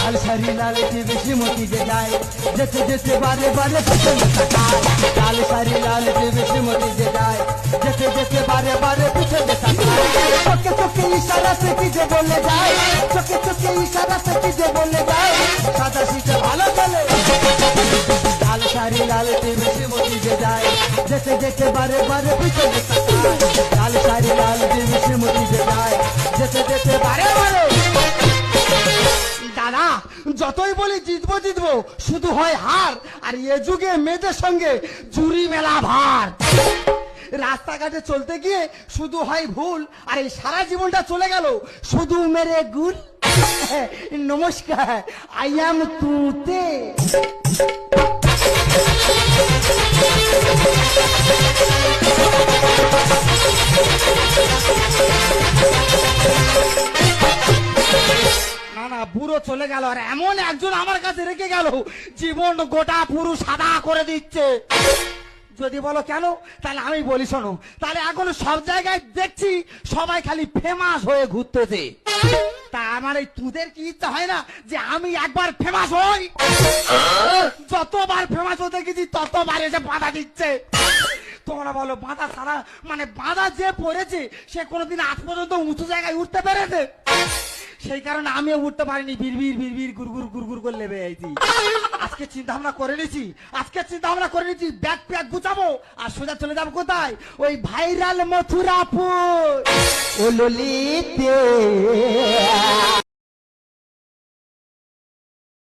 লাল শাড়ি লাল TV Shrimati যে যায় যেতে যেতে বারে বারে পিছনে তাকায় লাল শাড়ি লাল টিভি শ্রীমতী যে যায় যেতে যেতে বারে বারে পিছনে তাকায় চোখে চোখে ইশারা সে কি যে বলে যায় চোখে চোখে ইশারা সে কি যে বলে যায় সাদা সিটে ভালো চলে লাল শাড়ি লাল টিভি শ্রীমতী যে যায় যেতে যেতে বারে বারে পিছনে তাকায় লাল শাড়ি লাল টিভি শ্রীমতী যে যায় যেতে যেতে বারে বারে দাদা যতই বলি জিতবো জিতবো শুধু হয় হার আর এ যুগে মেয়েদের সঙ্গে জুরি মেলা ভার রাস্তাঘাটে চলতে গিয়ে শুধু হয় ভুল আর এই সারা জীবনটা চলে গেল শুধু মেরে গুল নমস্কার আই এম তুতে বুড়ো চলে গেল আর এমন একজন আমার কাছে রেখে গেল জীবন গোটা পুরো সাদা করে দিচ্ছে যদি বলো কেন তাহলে আমি বলি শোনো তাহলে এখন সব জায়গায় দেখছি সবাই খালি ফেমাস হয়ে ঘুরতেছে তা আমার এই তোদের কি ইচ্ছা হয় না যে আমি একবার ফেমাস হই যতবার ফেমাস হতে গেছি ততবার এসে বাধা দিচ্ছে তোমরা বলো বাধা ছাড়া মানে বাধা যে পড়েছে সে কোনোদিন আজ পর্যন্ত উঁচু জায়গায় উঠতে পেরেছে সেই কারণে আমিও উঠতে পারিনি বিড়বিড় গুড়গুড় গুড়গুড় করে লেবে আইছি আজকে চিন্তা ভাবনা করে নিয়েছি ব্যাগ প্যাগ গুছাবো আর সোজা চলে যাবো কোথায় ওই ভাইরাল মথুরাপুর ও ললিতে